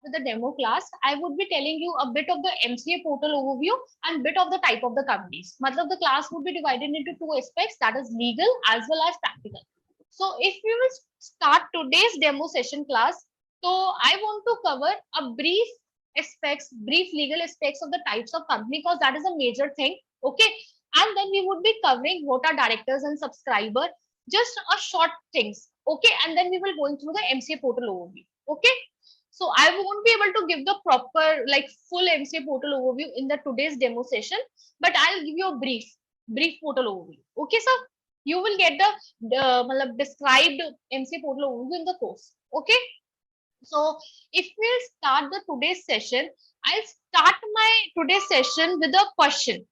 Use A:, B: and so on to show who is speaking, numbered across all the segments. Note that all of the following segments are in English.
A: with the demo class, I would be telling you a bit of the MCA portal overview and bit of the type of the companies. Matlab the class would be divided into two aspects, that is legal as well as practical. So if we will start today's demo session class, so I want to cover a brief legal aspects of the types of company, because that is a major thing. Okay. And then we would be covering what are directors and subscriber, just a short things. Okay. And then we will go through the MCA portal overview. Okay. So I won't be able to give the proper, like full MCA portal overview in the today's demo session, but I'll give you a brief portal overview. Okay, sir. You will get the described MCA portal overview in the course. Okay. So if we start the today's session, I'll start my today's session with a question.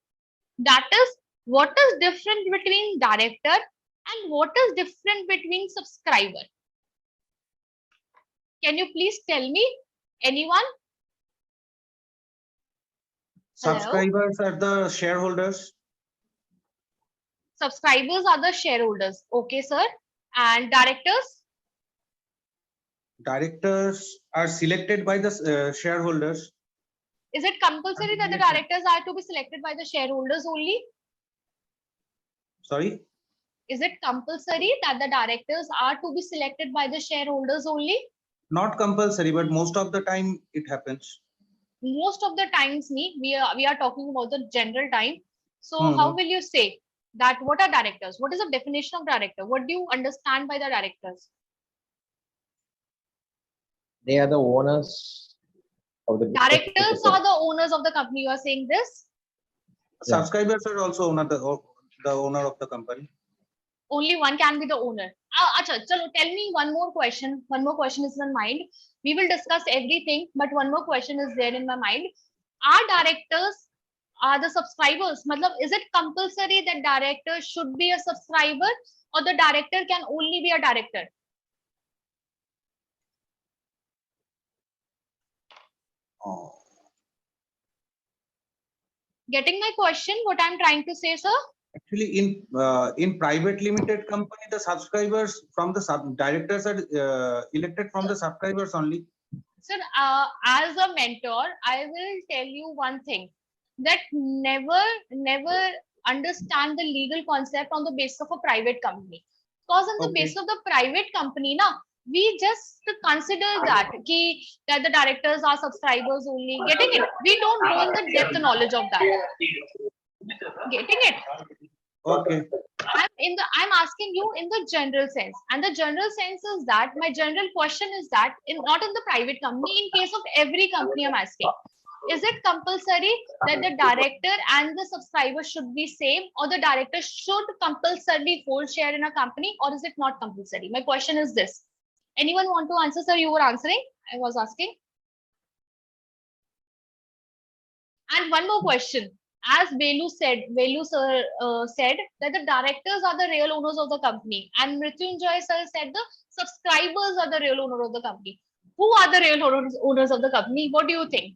A: That is, what is different between director and what is different between subscriber? Can you please tell me? Anyone?
B: Subscribers are the shareholders.
A: Subscribers are the shareholders. Okay, sir. And directors?
B: Directors are selected by the shareholders.
A: Is it compulsory that the directors are to be selected by the shareholders only?
B: Sorry?
A: Is it compulsory that the directors are to be selected by the shareholders only?
B: Not compulsory, but most of the time it happens.
A: Most of the times, we are talking about the general time. So how will you say that what are directors? What is the definition of director? What do you understand by the directors?
C: They are the owners of the
A: directors are the owners of the company. You are saying this?
B: Subscribers are also the owner of the company.
A: Only one can be the owner. Achha, chalo, tell me one more question. One more question is in my mind. We will discuss everything, but one more question is there in my mind. Are directors are the subscribers? Matlab, is it compulsory that director should be a subscriber, or the director can only be a director?
B: Oh.
A: Getting my question? What I'm trying to say, sir?
B: Actually, in private limited company, the subscribers from the directors are elected from the subscribers only.
A: Sir, as a mentor, I will tell you one thing, that never understand the legal concept on the basis of a private company. Because on the basis of the private company, we just consider that the directors are subscribers only. Getting it? We don't know in the depth knowledge of that. Getting it?
B: Okay.
A: I'm asking you in the general sense, and the general sense is that my general question is that not in the private company, in case of every company I'm asking, is it compulsory that the director and the subscriber should be same, or the director should compulsorily hold share in a company, or is it not compulsory? My question is this. Anyone want to answer, sir? You were answering. I was asking. And one more question. As Velu sir said that the directors are the real owners of the company, and Mrityunjoy sir said the subscribers are the real owner of the company. Who are the real owners of the company? What do you think?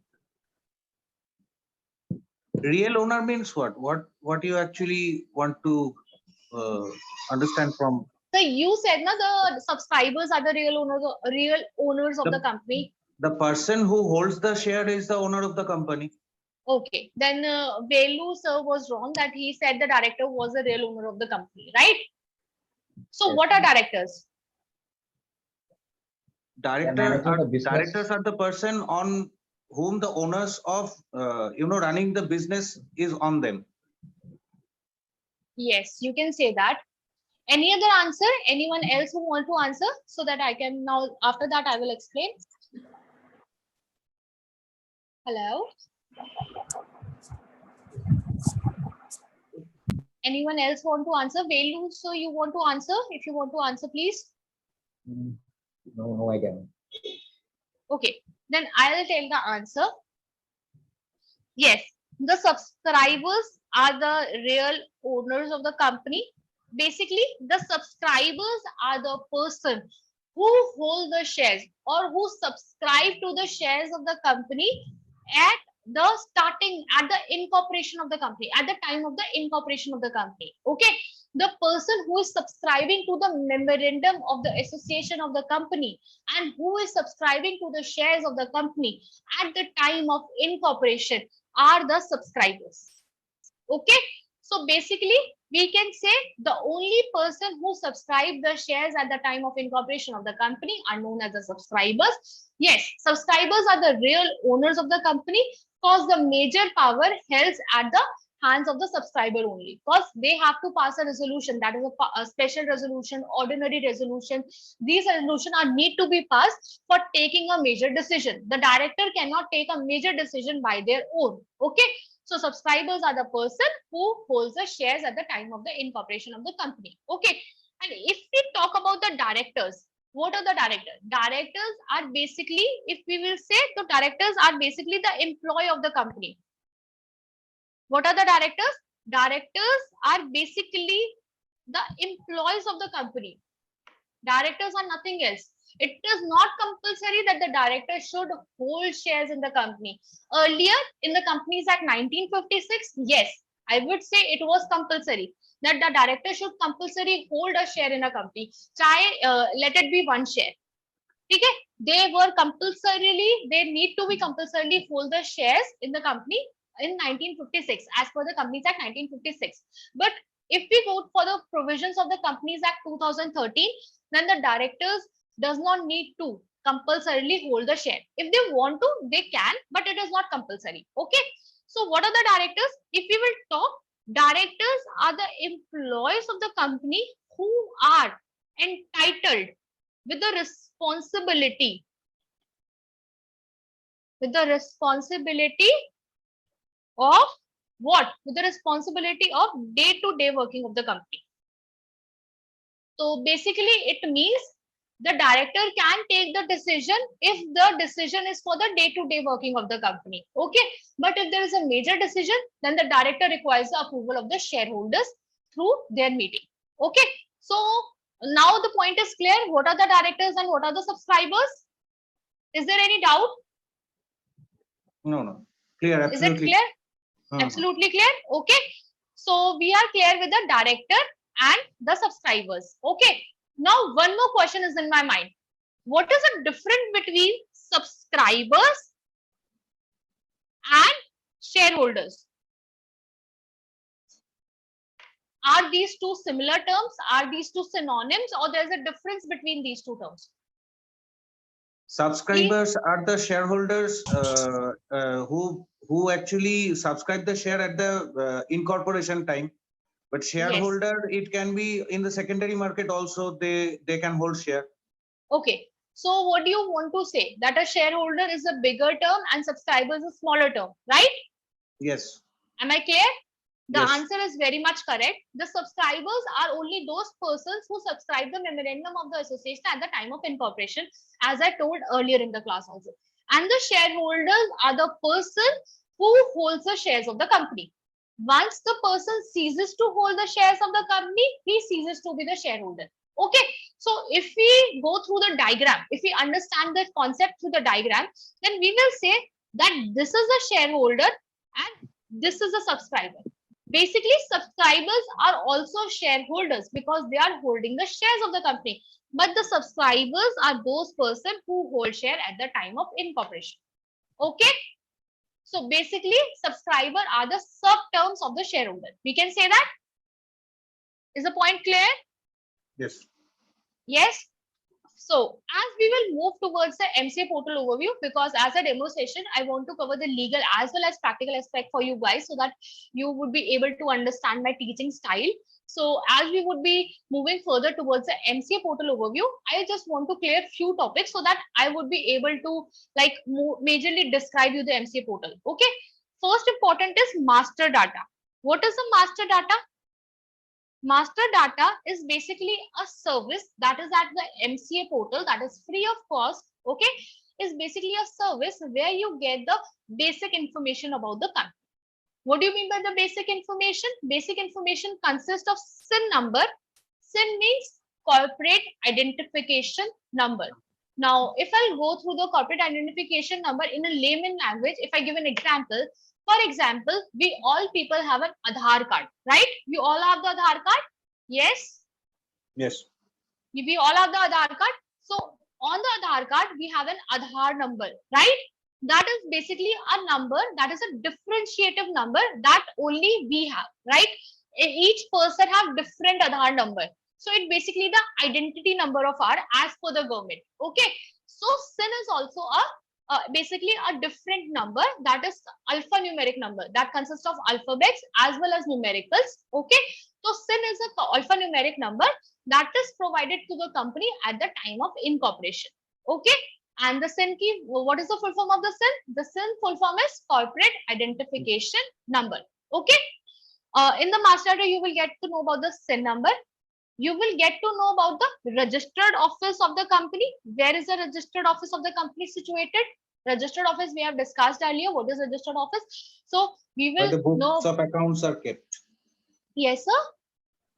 B: Real owner means what? What you actually want to understand from?
A: So you said the subscribers are the real owners of the company.
B: The person who holds the share is the owner of the company.
A: Okay, then Velu sir was wrong that he said the director was the real owner of the company, right? So what are directors?
B: Directors are the person on whom the owners of running the business is on them.
A: Yes, you can say that. Any other answer? Anyone else who want to answer, so that I can now, after that I will explain. Hello? Anyone else want to answer? Velu, so you want to answer? If you want to answer, please.
C: No, I can't.
A: Okay, then I'll tell the answer. Yes, the subscribers are the real owners of the company. Basically, the subscribers are the person who hold the shares or who subscribe to the shares of the company at the incorporation of the company, at the time of the incorporation of the company. Okay. the person who is subscribing to the memorandum of the association of the company and who is subscribing to the shares of the company at the time of incorporation are the subscribers. Okay, so basically we can say the only person who subscribed the shares at the time of incorporation of the company are known as the subscribers. Yes, subscribers are the real owners of the company because the major power held at the hands of the subscriber only, because they have to pass a resolution, that is a special resolution, ordinary resolution. These resolutions are need to be passed for taking a major decision. The director cannot take a major decision by their own. Okay, so subscribers are the person who holds the shares at the time of the incorporation of the company. Okay, and if we talk about the directors, what are the directors? Directors are basically, if we will say, the directors are basically the employee of the company. What are the directors? Directors are basically the employees of the company. Directors are nothing else. It is not compulsory that the director should hold shares in the company. Earlier in the Companies Act 1956, yes, I would say it was compulsory that the director should compulsory hold a share in a company. Let it be one share. Okay, they were compulsorily, they need to be compulsorily hold the shares in the company in 1956 as per the Companies Act 1956. But if we go for the provisions of the Companies Act 2013, then the directors does not need to compulsorily hold the share. If they want to, they can, but it is not compulsory. Okay, so what are the directors? If we will talk, directors are the employees of the company who are entitled with the responsibility of what? With the responsibility of day-to-day working of the company. So basically it means the director can take the decision if the decision is for the day-to-day working of the company. Okay, but if there is a major decision, then the director requires the approval of the shareholders through their meeting. Okay, so now the point is clear. What are the directors and what are the subscribers? Is there any doubt?
B: No. Clear,
A: Is it
B: absolutely.
A: clear? Absolutely clear. Okay, so we are clear with the director and the subscribers. Okay, now one more question is in my mind. What is the difference between subscribers and shareholders? Are these two similar terms? Are these two synonyms, or there's a difference between these two terms?
B: Subscribers are the shareholders who actually subscribe the share at the incorporation time. But shareholder, it can be in the secondary market also, they can hold share.
A: Okay, so what do you want to say? That a shareholder is a bigger term and subscriber is a smaller term, right?
B: Yes.
A: Am I clear? The
B: Yes.
A: answer is very much correct. The subscribers are only those persons who subscribe the memorandum of the association at the time of incorporation, as I told earlier in the class also. And the shareholders are the person who holds the shares of the company. Once the person ceases to hold the shares of the company, he ceases to be the shareholder. Okay, so if we go through the diagram, if we understand the concept through the diagram, then we will say that this is a shareholder and this is a subscriber. Basically, subscribers are also shareholders because they are holding the shares of the company. But the subscribers are those persons who hold share at the time of incorporation. Okay. So basically, subscriber are the sub terms of the shareholder. We can say that. Is the point clear?
B: Yes.
A: Yes. So as we will move towards the MCA portal overview, because as a demo session, I want to cover the legal as well as practical aspect for you guys so that you would be able to understand my teaching style. So as we would be moving further towards the MCA portal overview, I just want to clear few topics so that I would be able to like majorly describe you the MCA portal. Okay. First important is master data. What is the master data? Master data is basically a service that is at the MCA portal that is free of cost. Okay, is basically a service where you get the basic information about the company. What do you mean by the basic information? Basic information consists of SIN number. SIN means corporate identification number. Now, if I'll go through the corporate identification number in a layman language, if I give an example, for example, we all people have an Aadhaar card, right? You all have the Aadhaar card. Yes.
B: Yes.
A: We all have the Aadhaar card. So on the Aadhaar card, we have an Aadhaar number, right? That is basically a number that is a differentiative number that only we have, right? Each person have different Aadhaar number. So it basically the identity number of our as per the government. Okay. So SIN is also a basically a different number that is alphanumeric number that consists of alphabets as well as numericals. Okay. So SIN is a alphanumeric number that is provided to the company at the time of incorporation. Okay. And the SIN key, what is the full form of the SIN? The SIN full form is corporate identification number. Okay. In the master data, you will get to know about the SIN number. You will get to know about the registered office of the company. Where is the registered office of the company situated? Registered office we have discussed earlier. What is registered office? So we will
B: Where the books
A: know.
B: of accounts are kept.
A: Yes, sir.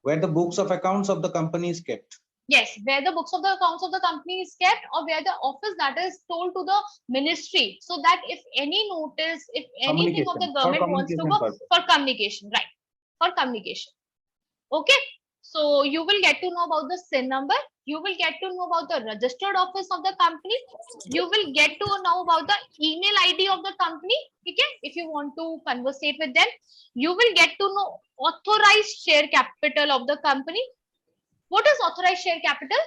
B: Where the books of accounts of the company is kept.
A: Yes, where the books of the accounts of the company is kept, or where the office that is told to the ministry, so that if any notice, if anything of the government wants to go for communication, right? For communication. Okay. So you will get to know about the SIN number. You will get to know about the registered office of the company. You will get to know about the email ID of the company. Okay. If you want to conversate with them, you will get to know authorized share capital of the company. What is authorized share capital?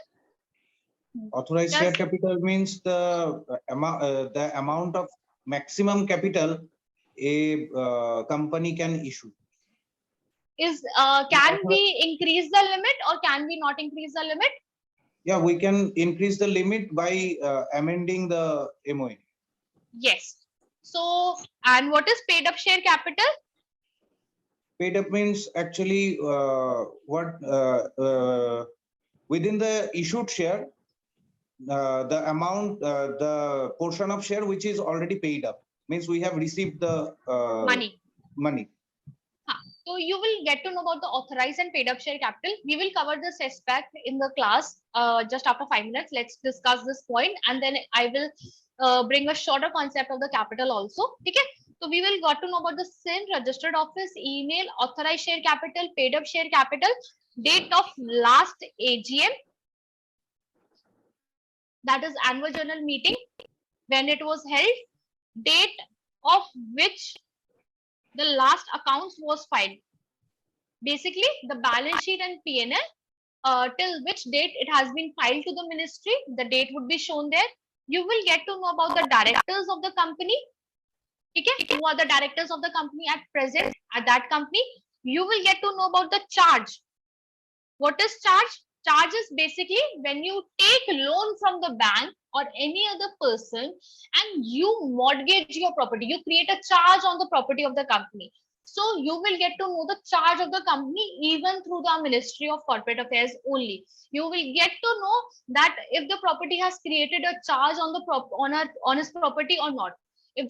B: Authorized share capital means the amount of maximum capital a company can issue.
A: Is can we increase the limit or can we not increase the limit?
B: Yeah, we can increase the limit by amending the MOA.
A: Yes. So, and what is paid up share capital?
B: Paid up means actually within the issued share, the amount, the portion of share which is already paid up means we have received the money.
A: So you will get to know about the authorized and paid up share capital. We will cover this aspect in the class just after 5 minutes. Let's discuss this point, and then I will bring a shorter concept of the capital also. Okay. So we will got to know about the SIN, registered office, email, authorized share capital, paid up share capital, date of last AGM, that is annual general meeting, when it was held, date of which the last accounts was filed. Basically, the balance sheet and P&L, till which date it has been filed to the ministry, the date would be shown there. You will get to know about the directors of the company. Okay, who are the directors of the company at present at that company. You will get to know about the charge. What is charge? Charge is basically when you take loan from the bank or any other person and you mortgage your property, you create a charge on the property of the company. So you will get to know the charge of the company even through the Ministry of Corporate Affairs only. You will get to know that if the property has created a charge on the on his property or not. If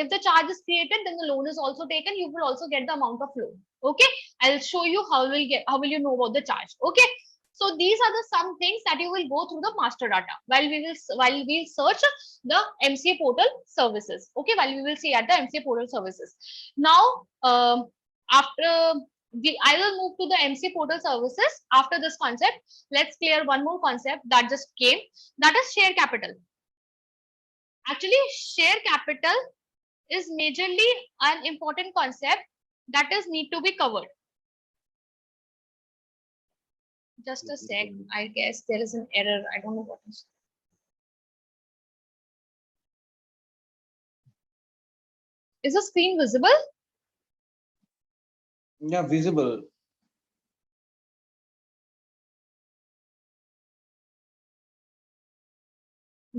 A: the charge is created, then the loan is also taken. You will also get the amount of loan. Okay, I'll show you how will you know about the charge. Okay. So these are the some things that you will go through the master data while we search the MCA portal services. Okay, while we will see at the MCA portal services. Now, after I will move to the MCA portal services after this concept. Let's clear one more concept that just came. That is share capital. Actually, share capital is majorly an important concept that is need to be covered. Just a sec. I guess there is an error. I don't know what is. Is the screen visible?
B: Yeah, visible.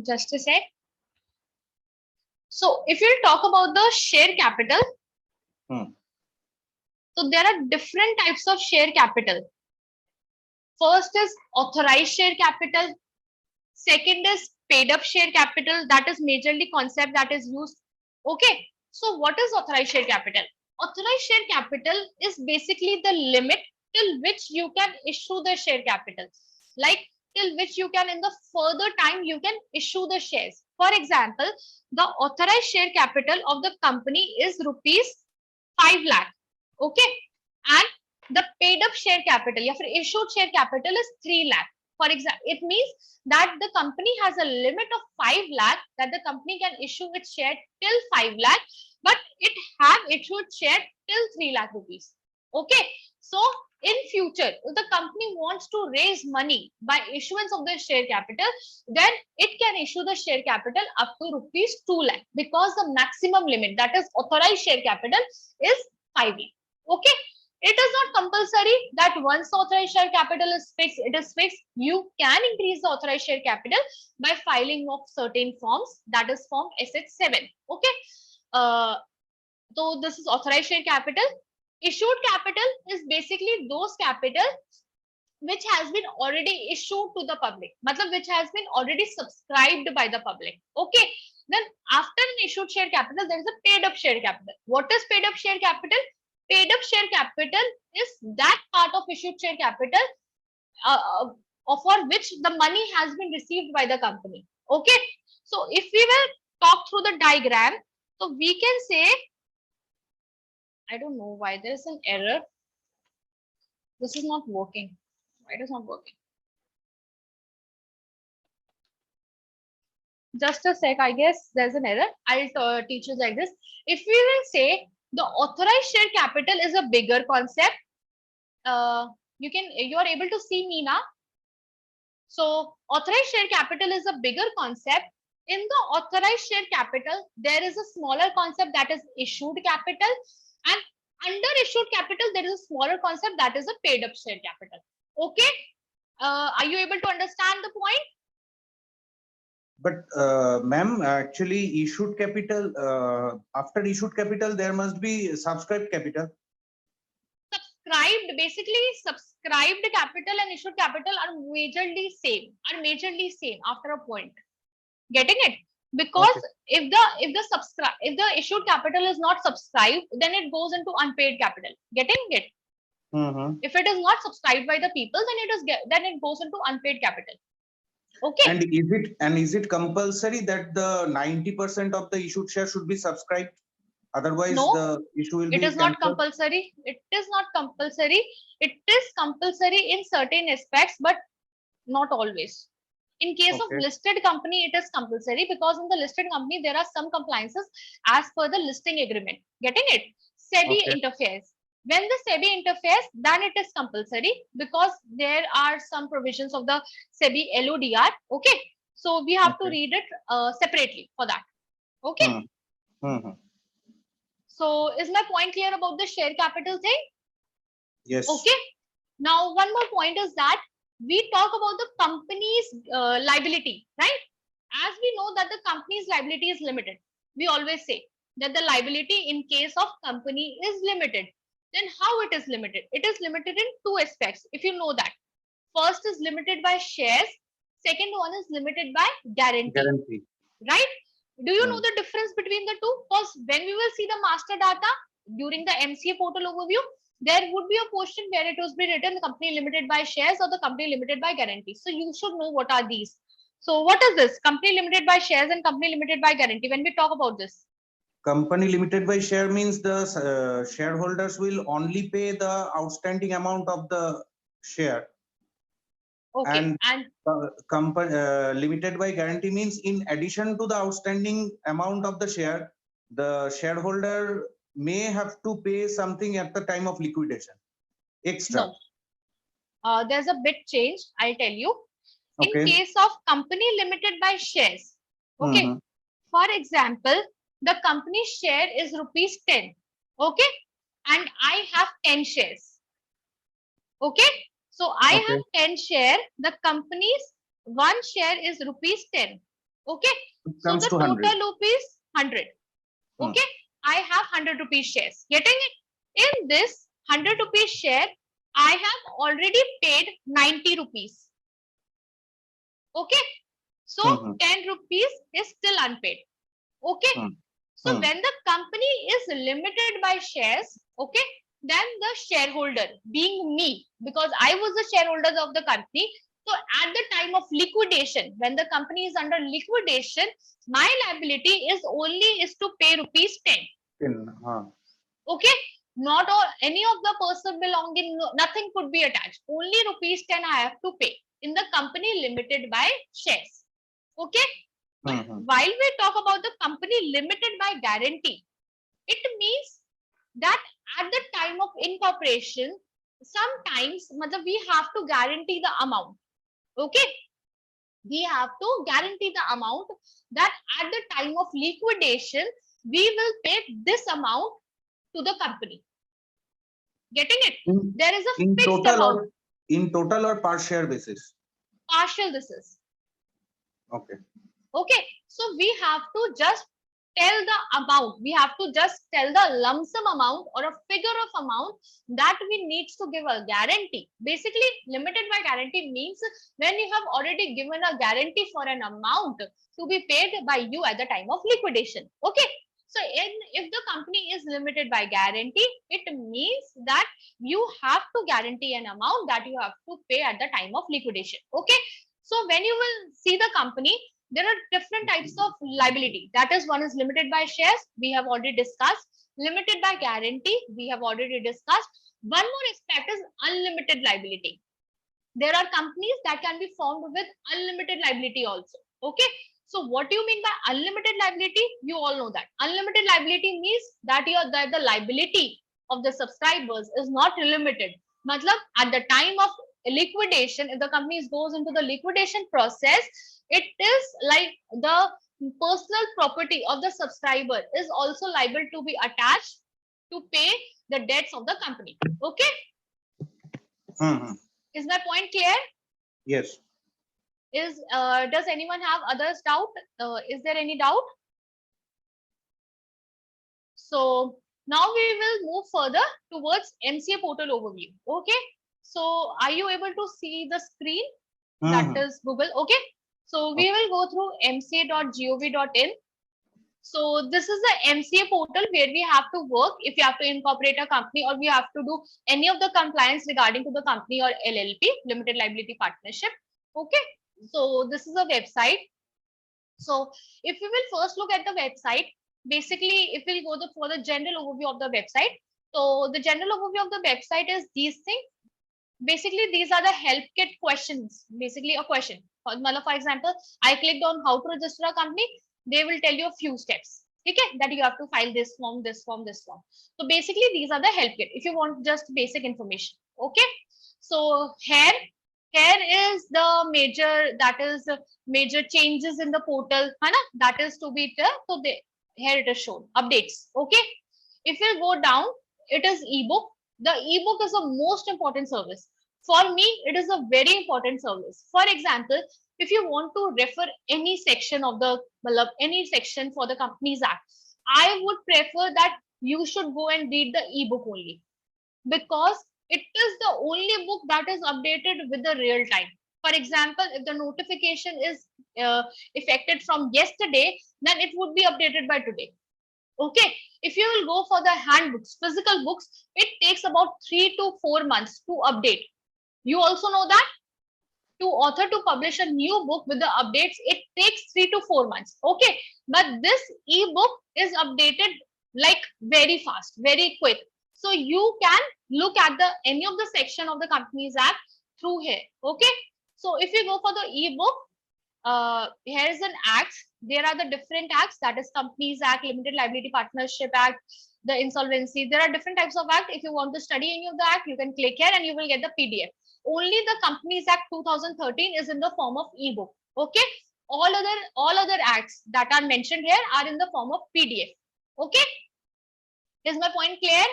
A: Just a sec. So if you talk about the share capital, so there are different types of share capital. First is authorized share capital. Second is paid up share capital. That is majorly concept that is used. Okay. So what is authorized share capital? Authorized share capital is basically the limit till which you can issue the share capital. Like till which you can in the further time you can issue the shares. For example, the authorized share capital of the company is rupees 5 lakh. Okay. And the paid up share capital या फिर issued share capital is 3 lakh. For example, it means that the company has a limit of 5 lakh that the company can issue its share till 5 lakh, but it have issued share till 3 lakh rupees. Okay, so in future, if the company wants to raise money by issuance of the share capital, then it can issue the share capital up to rupees 2 lakh, because the maximum limit, that is authorized share capital, is 5 lakh. Okay, it is not compulsory that once the authorized share capital is fixed, it is fixed. You can increase the authorized share capital by filing of certain forms, that is form SH7. Okay, so this is authorized share capital. Issued capital is basically those capital which has been already issued to the public, matlab which has been already subscribed by the public. Okay, then after an issued share capital, there is a paid up share capital. What is paid up share capital? Paid up share capital is that part of issued share capital for which the money has been received by the company. Okay, so if we will talk through the diagram, so we can say, I don't know why there is an error. This is not working. Why it is not working? Just a sec, I guess there's an error. I'll teach you like this. If we will say the authorized share capital is a bigger concept, you are able to see me now. So authorized share capital is a bigger concept. In the authorized share capital, there is a smaller concept, that is issued capital, and under issued capital, there is a smaller concept, that is a paid up share capital. Okay, are you able to understand the point?
B: But ma'am, actually issued capital, after issued capital, there must be subscribed capital.
A: Subscribed, basically subscribed capital and issued capital are majorly same, after a point. Getting it? Because okay, if the issued capital is not subscribed, then it goes into unpaid capital. Getting it? If it is not subscribed by the people, then it goes into unpaid capital. Okay.
B: And is it compulsory that the 90% of the issued share should be subscribed? Otherwise,
A: no,
B: the issue will be.
A: It is not compulsory. It is not compulsory. It is compulsory in certain aspects, but not always. In case of listed company, it is compulsory, because in the listed company, there are some compliances as per the listing agreement. Getting it? SEBI interferes. When the SEBI interferes, then it is compulsory, because there are some provisions of the SEBI LODR. Okay. So we have to read it separately for that. Okay. So is my point clear about the share capital thing?
B: Yes.
A: Okay. Now, one more point is that we talk about the company's liability, right? As we know that the company's liability is limited, we always say that the liability in case of company is limited. Then how it is limited? It is limited in two aspects, if you know that. First is limited by shares. Second one is limited by guarantee. Right? Do you know the difference between the two? Because when we will see the master data during the MCA portal overview, there would be a portion where it was be written company limited by shares or the company limited by guarantee. So you should know what are these. So what is this? Company limited by shares and company limited by guarantee. When we talk about this,
B: company limited by share means the shareholders will only pay the outstanding amount of the share.
A: Okay.
B: And limited by guarantee means in addition to the outstanding amount of the share, the shareholder may have to pay something at the time of liquidation extra.
A: No. There's a bit change, I'll tell you. In case of company limited by shares, okay, for example, the company's share is rupees 10, okay, and I have 10 shares, okay. So I have 10 share, the company's one share is rupees 10, okay. So the total rupees 100, okay. I have 100 rupees shares. Getting it? In this 100 rupees share, I have already paid 90 rupees. Okay. So 10 rupees is still unpaid. Okay. So when the company is limited by shares, okay, then the shareholder, being me, because I was the shareholder of the company. So at the time of liquidation, when the company is under liquidation, my liability is to pay rupees 10. Okay. Not all, any of the personal belonging, nothing could be attached. Only rupees 10 I have to pay in the company limited by shares. Okay. But while we talk about the company limited by guarantee, it means that at the time of incorporation, sometimes we have to guarantee the amount. Okay. We have to guarantee the amount that at the time of liquidation, we will pay this amount to the company. Getting it? There is a
B: in
A: fixed
B: total
A: amount.
B: or in total or per share basis?
A: Partial this is.
B: Okay.
A: Okay. So we have to just tell the amount. We have to just tell the lump sum amount or a figure of amount that we need to give a guarantee. Basically, limited by guarantee means when you have already given a guarantee for an amount to be paid by you at the time of liquidation. Okay. So if the company is limited by guarantee, it means that you have to guarantee an amount that you have to pay at the time of liquidation. Okay. So when you will see the company, there are different types of liability. That is, one is limited by shares. We have already discussed. Limited by guarantee. We have already discussed. One more aspect is unlimited liability. There are companies that can be formed with unlimited liability also. Okay. So what do you mean by unlimited liability? You all know that. Unlimited liability means that the liability of the subscribers is not limited. Matlab, at the time of liquidation, if the company goes into the liquidation process, it is like the personal property of the subscriber is also liable to be attached to pay the debts of the company. Okay. Is my point clear?
B: Yes.
A: Does anyone have others doubt? Is there any doubt? So now we will move further towards MCA Portal Overview. Okay. So are you able to see the screen? That is Google. Okay. So we will go through mca.gov.in. So this is the MCA portal where we have to work if you have to incorporate a company or we have to do any of the compliance regarding to the company or LLP, limited liability partnership. Okay. So this is a website. So if we will first look at the website, basically if we'll go for the general overview of the website. So the general overview of the website is these things. Basically, these are the help kit questions. Basically, a question. For example, I clicked on how to register a company. They will tell you a few steps. Okay, that you have to file this form, this form, this form. So basically, these are the help kit. If you want just basic information. Okay. So here is the major changes in the portal. That is to be there. So here it is shown updates. Okay. If you go down, it is ebook. The ebook is the most important service. For me, it is a very important service. For example, if you want to refer any section of the any section for the Companies Act, I would prefer that you should go and read the ebook only, because it is the only book that is updated with the real time. For example, if the notification is effected from yesterday, then it would be updated by today. Okay. If you will go for the handbooks, physical books, it takes about 3 to 4 months to update. You also know that to author to publish a new book with the updates, it takes 3 to 4 months. Okay. But this ebook is updated like very fast, very quick. So you can look at any of the section of the Companies Act through here. Okay. So if you go for the ebook, here is an act. There are the different acts, that is Companies Act, Limited Liability Partnership Act, the Insolvency. There are different types of act. If you want to study any of the act, you can click here and you will get the PDF. Only the Companies Act 2013 is in the form of ebook. Okay. All other acts that are mentioned here are in the form of PDF. Okay. Is my point clear?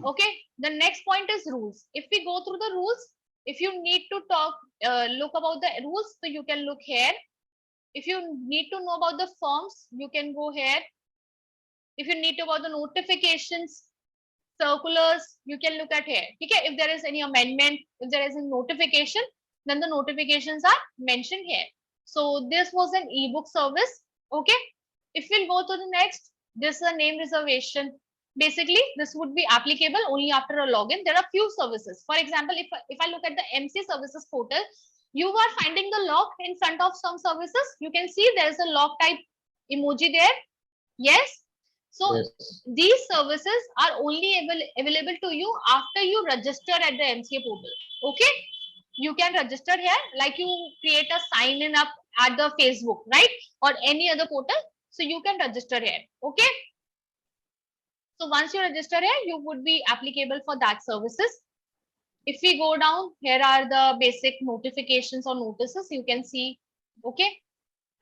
A: Okay. The next point is rules. If we go through the rules, if you need to look about the rules, so you can look here. If you need to know about the forms, you can go here. If you need to know about the notifications, circulars, you can look at here. Okay. If there is any amendment, if there is a notification, then the notifications are mentioned here. So this was an ebook service. Okay. If we'll go to the next, this is a name reservation. Basically, this would be applicable only after a login. There are few services. For example, if I look at the MC services portal, you are finding the lock in front of some services. You can see there is a lock type emoji there. Yes. So
C: Yes.
A: these services are only available to you after you register at the MCA portal. Okay, you can register here, like you create a sign in up at the Facebook, right, or any other portal. So you can register here. Okay, so once you register here, you would be applicable for that services. If we go down, here are the basic notifications or notices you can see. Okay,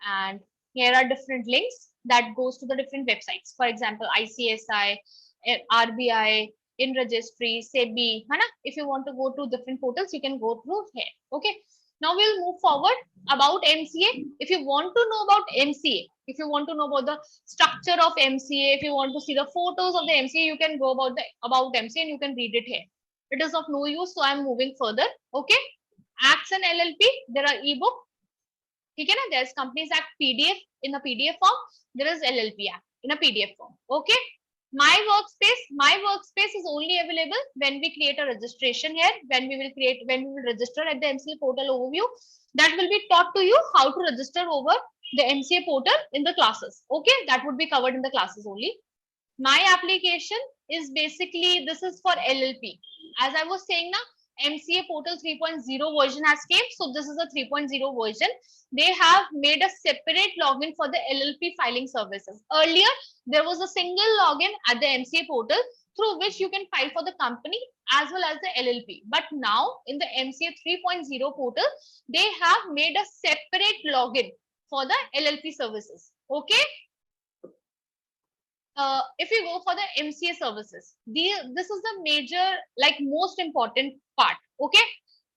A: and here are different links that goes to the different websites. For example, ICSI, RBI, in registry, SEBI. है ना? If you want to go to different portals, you can go through here. Okay. Now we'll move forward about MCA. If you want to know about MCA, if you want to know about the structure of MCA, if you want to see the photos of the MCA, you can go about MCA and you can read it here. It is of no use, so I'm moving further. Okay. Acts and LLP, there are ebook. ठीक है ना? There's Companies Act PDF in a PDF form. There is LLP Act in a PDF form. Okay. My workspace is only available when we create a registration here. When we will register at the MCA Portal Overview, that will be taught to you how to register over the MCA portal in the classes. Okay, that would be covered in the classes only. My application is basically, this is for LLP. As I was saying now, MCA Portal 3.0 version has came. So this is a 3.0 version. They have made a separate login for the LLP filing services. Earlier, there was a single login at the MCA portal through which you can file for the company as well as the LLP. But now in the MCA 3.0 portal, they have made a separate login for the LLP services. Okay. If you go for the MCA services, this is the major, like most important part. Okay,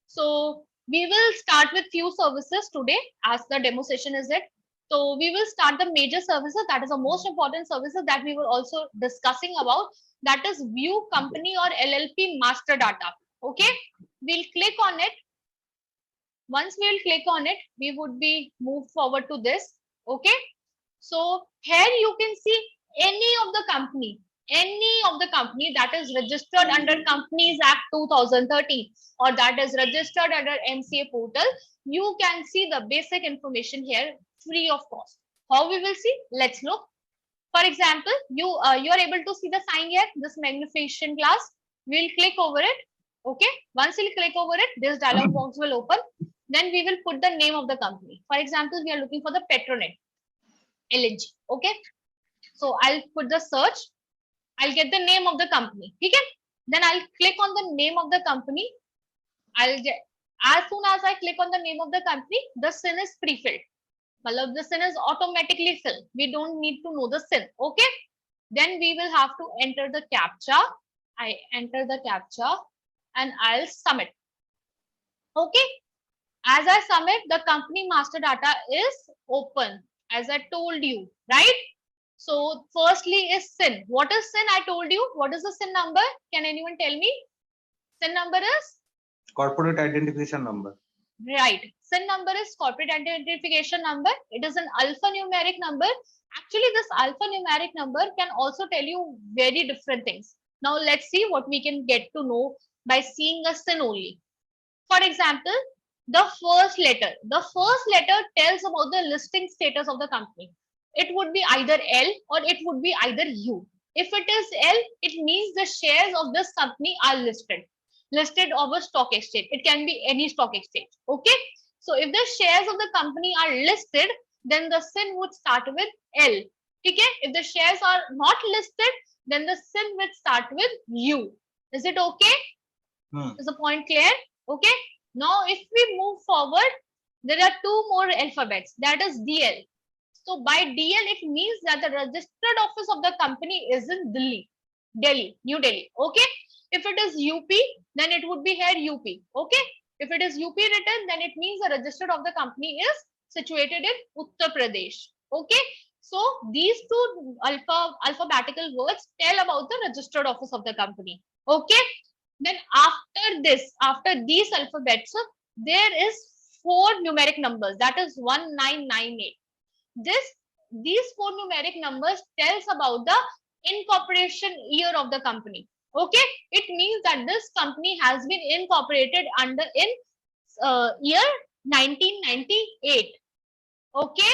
A: so we will start with few services today as the demo session is it. So we will start the major services, that is the most important services that we were also discussing about, that is view company or LLP master data. Okay, we'll click on it. Once we will click on it, we would be moved forward to this. Okay, so here you can see any of the company that is registered under Companies Act 2013 or that is registered under MCA portal, you can see the basic information here free of cost. How we will see? Let's look. For example, you are able to see the sign here, this magnification glass. We'll click over it. Okay. Once we click over it, this dialog box will open. Then we will put the name of the company. For example, we are looking for the Petronet LNG. Okay. So I'll put the search. I'll get the name of the company. Okay. Then I'll click on the name of the company. I'll get, as soon as I click on the name of the company, the SIN is pre-filled. The SIN is automatically filled. We don't need to know the SIN. Okay. Then we will have to enter the CAPTCHA. I enter the CAPTCHA and I'll submit. Okay. As I submit, the company master data is open, as I told you, right? So firstly is SIN. What is SIN? I told you. What is the SIN number? Can anyone tell me? SIN number is?
B: Corporate identification number.
A: Right. SIN number is corporate identification number. It is an alphanumeric number. Actually, this alphanumeric number can also tell you very different things. Now let's see what we can get to know by seeing a SIN only. For example, the first letter tells about the listing status of the company. It would be either L or it would be either U. If it is L, it means the shares of this company are listed over stock exchange. It can be any stock exchange. Okay. So if the shares of the company are listed, then the SIN would start with L. Okay. If the shares are not listed, then the SIN would start with U. Is it okay? Is the point clear? Okay. Now, if we move forward, there are two more alphabets, that is DL. So by DL, it means that the registered office of the company is in Delhi, New Delhi. Okay. If it is UP, then it would be here UP. Okay. If it is UP written, then it means the registered of the company is situated in Uttar Pradesh. Okay. So these two alphabetical words tell about the registered office of the company. Okay. Then after these alphabets, there is 4 numeric numbers, that is 1998. These 4 numeric numbers tells about the incorporation year of the company. Okay, it means that this company has been incorporated in year 1998. Okay,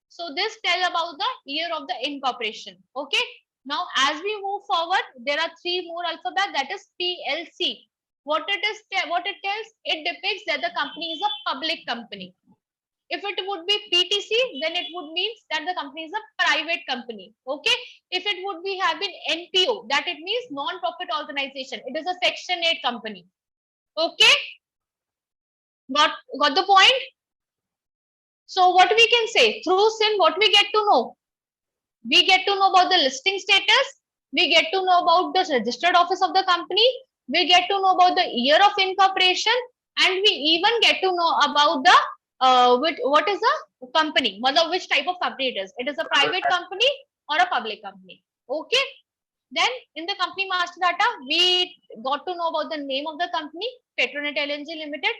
A: so this tell about the year of the incorporation. Okay, Now, as we move forward, there are three more alphabet, that is PLC. What it tells, it depicts that the company is a public company. If it would be PTC, then it would mean that the company is a private company. Okay. If it would be have been NPO, that it means non-profit organization. It is a Section 8 company. Okay. Got the point? So what we can say through SIN, what we get to know? We get to know about the listing status. We get to know about the registered office of the company. We get to know about the year of incorporation, and we even get to know about the what is the company, which type of company it is. It is a private company or a public company. Okay. Then in the company master data, we got to know about the name of the company, Petronet LNG Limited.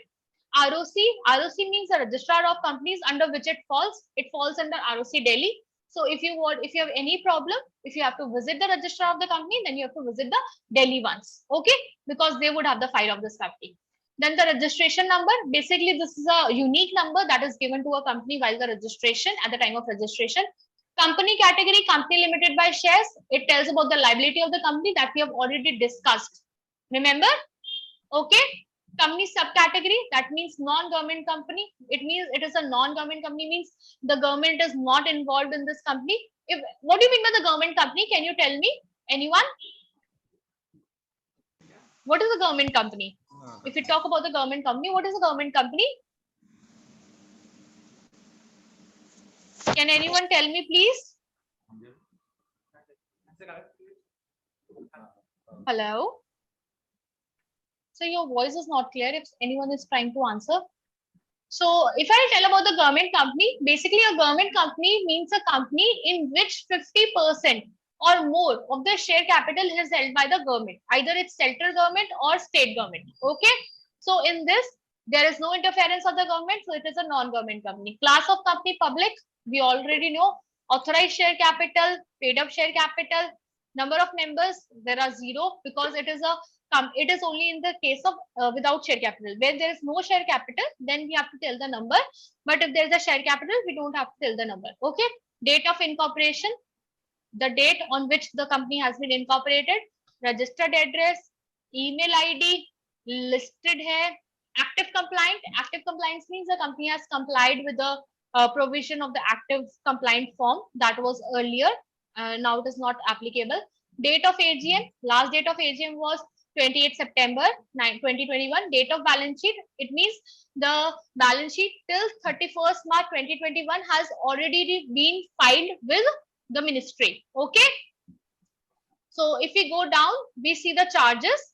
A: ROC means the registrar of companies under which it falls. It falls under ROC Delhi. So if you have any problem, if you have to visit the registrar of the company, then you have to visit the Delhi ones. Okay, because they would have the file of this company. Then the registration number. Basically, this is a unique number that is given to a company while the registration, at the time of registration. Company category, company limited by shares. It tells about the liability of the company that we have already discussed. Remember? Okay. Company subcategory, that means non-government company. It means it is a non-government company, means the government is not involved in this company. What do you mean by the government company? Can you tell me? Anyone? What is a government company? If you talk about the government company, what is a government company? Can anyone tell me, please? Hello? So your voice is not clear if anyone is trying to answer. So if I tell about the government company, basically a government company means a company in which 50% or more of the share capital is held by the government. Either it's central government or state government. Okay. So in this, there is no interference of the government. So it is a non-government company. Class of company public, we already know. Authorized share capital, paid up share capital. Number of members, there are 0 because it is only in the case of without share capital. When there is no share capital, then we have to tell the number. But if there is a share capital, we don't have to tell the number. Okay. Date of incorporation, the date on which the company has been incorporated, registered address, email ID, listed here, active compliant. Active compliance means the company has complied with the provision of the active compliant form that was earlier. Now it is not applicable. Date of AGM, last date of AGM was 28 September 2021. Date of balance sheet, it means the balance sheet till 31st March 2021 has already been filed with the ministry. Okay. So if we go down, we see the charges.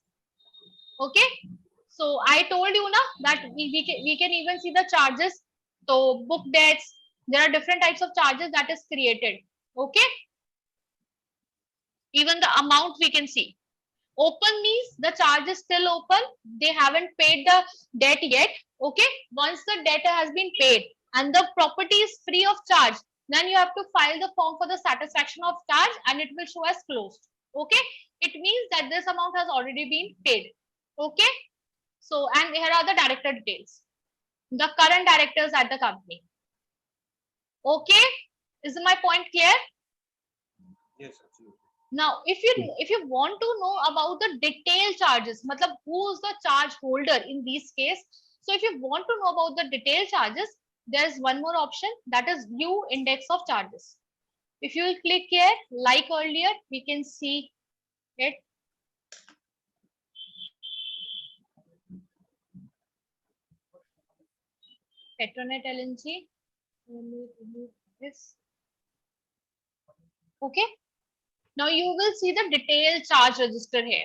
A: Okay. So I told you that we can even see the charges. So book debts, there are different types of charges that is created. Okay. Even the amount we can see. Open means the charge is still open. They haven't paid the debt yet. Okay. Once the debt has been paid and the property is free of charge, then you have to file the form for the satisfaction of charge and it will show as closed. Okay. It means that this amount has already been paid. Okay. So, and here are the director details. The current directors at the company. Okay. Is my point clear?
B: Yes, absolutely.
A: Now, if you want to know about the detailed charges, matlab who's the charge holder in this case. So if you want to know about the detailed charges, there's one more option, that is view index of charges. If you will click here, like earlier, we can see it. Petronet LNG. This. Okay. Now you will see the detailed charge register here.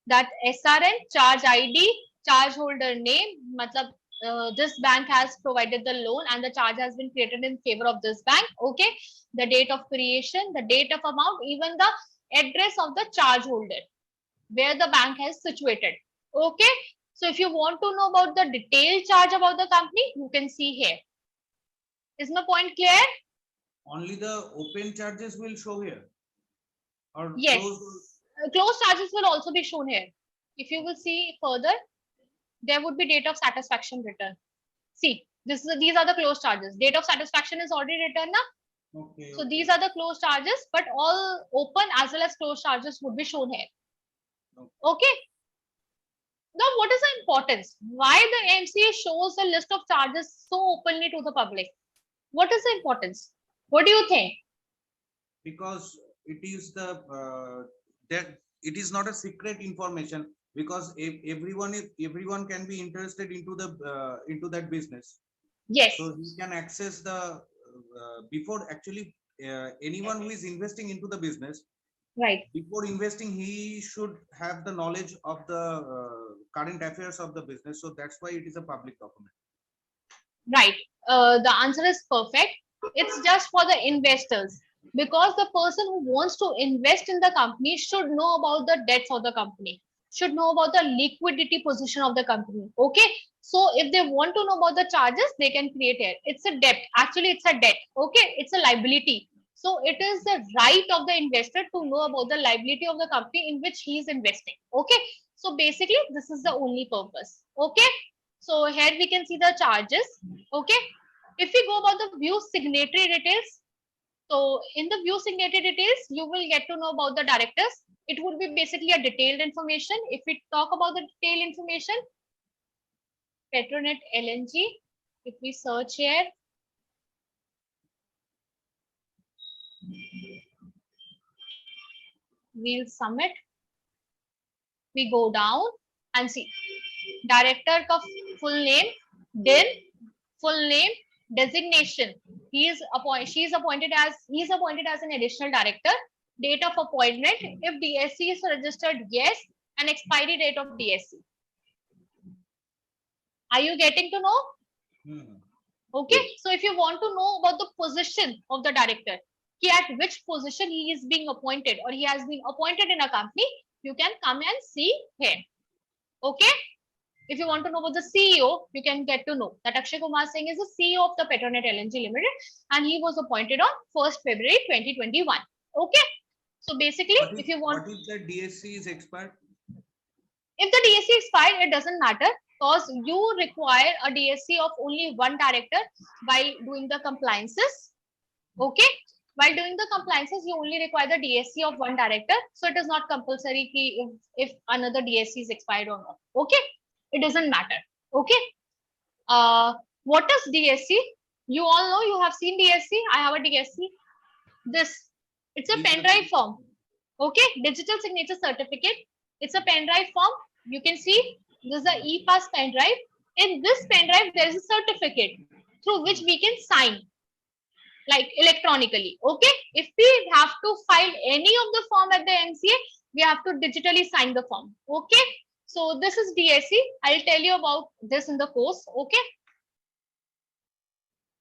A: That SRN, charge ID, charge holder name, matlab this bank has provided the loan and the charge has been created in favor of this bank. Okay. The date of creation, the date of amount, even the address of the charge holder, where the bank is situated. Okay. So if you want to know about the detailed charge about the company, you can see here. Is my point clear?
B: Only the open charges will show here. Or
A: yes. Closed charges will also be shown here. If you will see further, there would be date of satisfaction return. See, these are the closed charges. Date of satisfaction is already written now.
B: Okay.
A: So these are the closed charges, but all open as well as closed charges would be shown here. Okay. Now, what is the importance? Why the MCA shows a list of charges so openly to the public? What is the importance? What do you think?
B: Because it is the that it is not a secret information, because everyone can be interested into that business,
A: Yes,
B: so he can access the before actually anyone who is investing into the business,
A: right.
B: before investing he should have the knowledge of the current affairs of the business, so that's why it is a public document.
A: Right. The answer is perfect. It's just for the investors, because the person who wants to invest in the company should know about the debts of the company, should know about the liquidity position of the company. Okay. So if they want to know about the charges, they can create it. It's a debt. Actually, it's a debt. Okay. It's a liability. So it is the right of the investor to know about the liability of the company in which he is investing. Okay. So basically, this is the only purpose. Okay. So here we can see the charges. Okay. If we go about the view signatory details, so in the view signatory details, you will get to know about the directors. It would be basically a detailed information. If we talk about the detailed information, Petronet LNG, if we search here, we'll submit. We go down and see director ka full name, then full name, designation. He is appointed as an additional director. Date of appointment, if DSC is registered, yes, and expiry date of DSC. Are you getting to know? Okay, so if you want to know about the position of the director, at which position he is being appointed or he has been appointed in a company, you can come and see here. Okay. If you want to know about the CEO, you can get to know that Akshay Kumar Singh is the CEO of the Petronet LNG Limited, and he was appointed on 1st February 2021. Okay. So basically, if you want,
B: what if the DSC is expired?
A: If the DSC expired, it doesn't matter, because you require a DSC of only one director while doing the compliances. Okay. While doing the compliances, you only require the DSC of one director. So it is not compulsory if another DSC is expired or not. Okay. It doesn't matter. Okay. What is DSC? You all know, you have seen DSC. I have a DSC. It's a pen drive form. Okay. Digital signature certificate. It's a pen drive form. You can see this is the e-pass pen drive. In this pen drive, there is a certificate through which we can sign, like electronically. Okay. If we have to file any of the form at the MCA, we have to digitally sign the form. Okay. So this is DSC. I'll tell you about this in the course. Okay.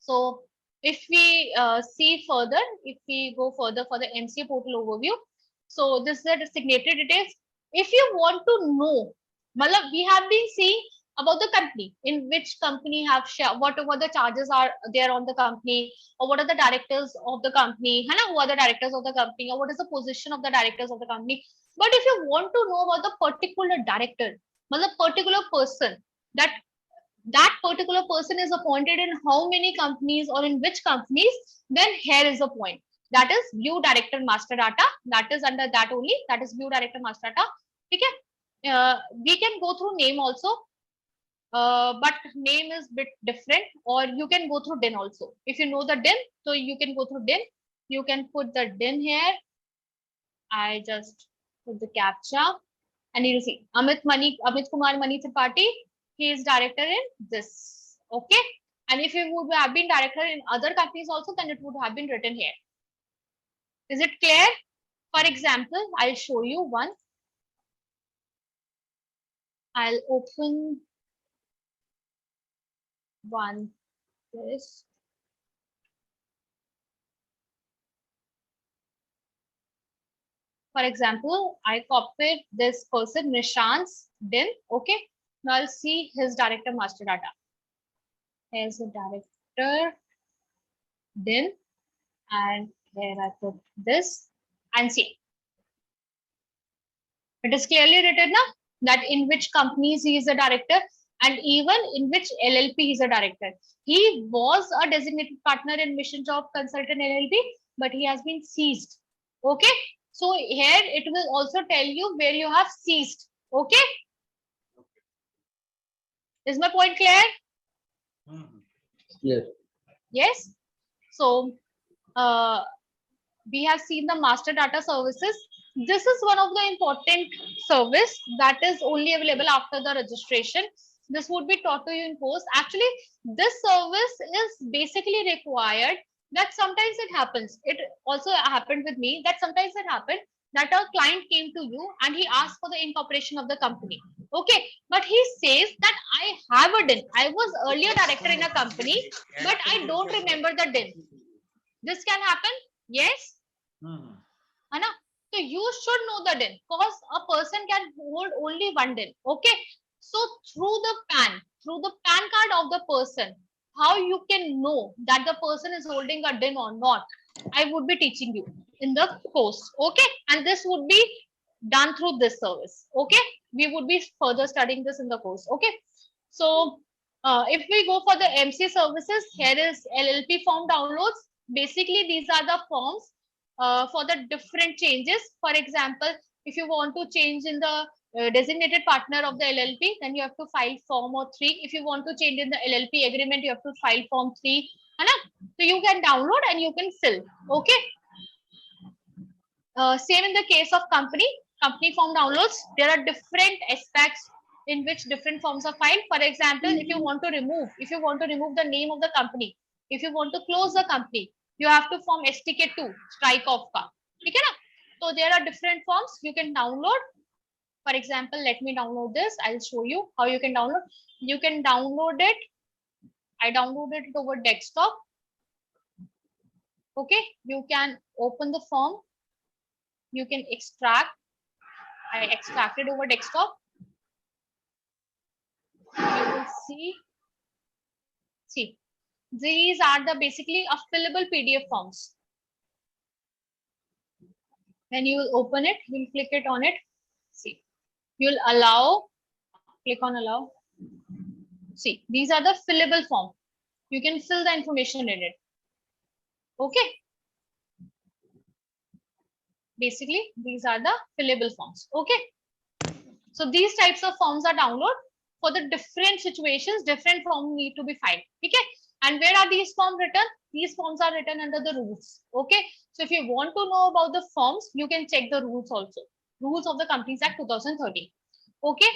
A: So if we see further, if we go further for the MCA portal overview, so this is the signatory details. If you want to know, we have been seeing about the company, in which company have share, whatever the charges are there on the company, or what are the directors of the company, who are the directors of the company, or what is the position of the directors of the company. But if you want to know about the particular director, the particular person, that particular person is appointed in how many companies or in which companies, then here is the point. That is view director master data. That is under that only. That is view director master data. Okay. We can go through name also. But name is bit different, or you can go through DIN also. If you know the DIN, so you can go through DIN. You can put the DIN here. I just put the captcha, and you'll see Amit Kumar Mani Tripathi. He is director in this. Okay. And if he would have been director in other companies also, then it would have been written here. Is it clear? For example, I'll show you one. I'll open one this. For example, I copied this person, Nishant's DIN. Okay. Now I'll see his director master data. Here's the director DIN, and here I put this and see. It is clearly written now that in which companies he is the director. and even in which LLP he is a director. He was a designated partner in Mission Job Consultant LLP, but he has been seized. Okay. So here it will also tell you where you have ceased. Okay. Is my point clear?
C: Yes.
A: Yes. So we have seen the master data services. This is one of the important service that is only available after the registration. This would be taught to you in course. Actually, this service is basically required. That sometimes it happens. It also happened with me that sometimes it happened that a client came to you and he asked for the incorporation of the company. Okay, but he says that I have a DIN. I was earlier director in a company, but I don't remember the DIN. This can happen. Yes. Anna, so you should know the DIN because a person can hold only one DIN. Okay. So through the PAN card of the person, how you can know that the person is holding a DIN or not, I would be teaching you in the course. Okay. And this would be done through this service. Okay. We would be further studying this in the course. Okay. So if we go for the MC services, here is LLP form downloads. Basically, these are the forms for the different changes. For example, if you want to change in the designated partner of the LLP, then you have to file form or 3. If you want to change in the LLP agreement, you have to file form 3. So you can download and you can fill. Okay. Same in the case of company form downloads. There are different aspects in which different forms are filed. For example, if you want to remove the name of the company, if you want to close the company, you have to form STK2 strike off ka. Okay, na? So there are different forms you can download. For example, let me download this. I'll show you how you can download. You can download it. I downloaded it over desktop. Okay, you can open the form. You can extract. I extracted over desktop. You will see, these are the basically a fillable PDF forms. When you open it, you'll click it on it. See, you'll click on allow. See, these are the fillable form. You can fill the information in it. Okay. Basically, these are the fillable forms. Okay. So these types of forms are downloaded for the different situations. Different forms need to be filed. Okay. And where are these forms written? These forms are written under the rules. Okay. So if you want to know about the forms, you can check the rules also. Rules of the Companies Act 2013. Okay.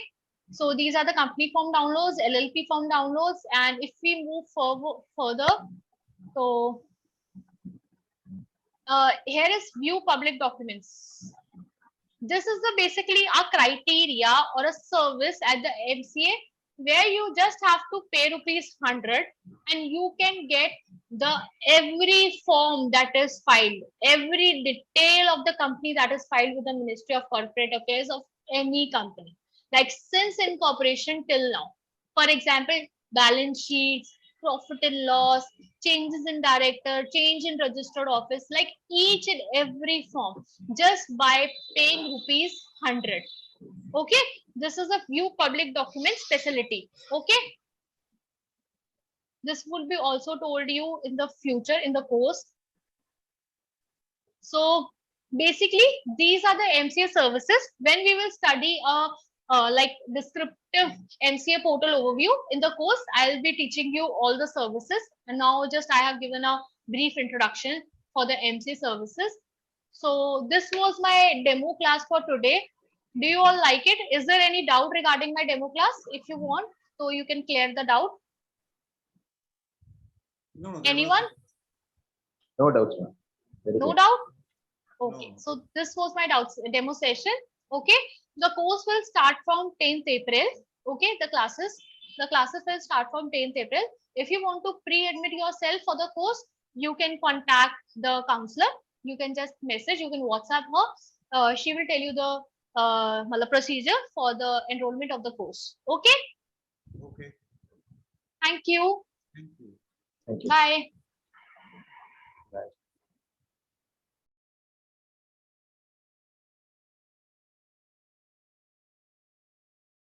A: So these are the company form downloads, LLP form downloads. And if we move further, so here is view public documents. This is the basically a criteria or a service at the MCA where you just have to pay ₹100 and you can get the every form that is filed, every detail of the company that is filed with the Ministry of Corporate Affairs of any company, like since incorporation till now. For example, balance sheets, profit and loss, changes in director, change in registered office, like each and every form just by paying ₹100. Okay, this is a view public documents facility. Okay, this would be also told you in the future in the course. So basically, these are the MCA services. When we will study like descriptive MCA portal overview in the course, I'll be teaching you all the services. And now just I have given a brief introduction for the MCA services. So this was my demo class for today. Do you all like it? Is there any doubt regarding my demo class? If you want, so you can clear the doubt.
B: No,
A: Anyone?
C: No doubts, ma'am. Very
A: No
C: good.
A: doubt? Okay,
B: No.
A: so this was my doubts demo session. Okay, the course will start from 10th April. Okay, the classes will start from 10th April. If you want to pre-admit yourself for the course, you can contact the counselor. You can just message, you can WhatsApp her. She will tell you the procedure for the enrollment of the course. Okay,
B: Okay.
A: thank you.
B: Thank you.
C: Thank you.
A: Bye.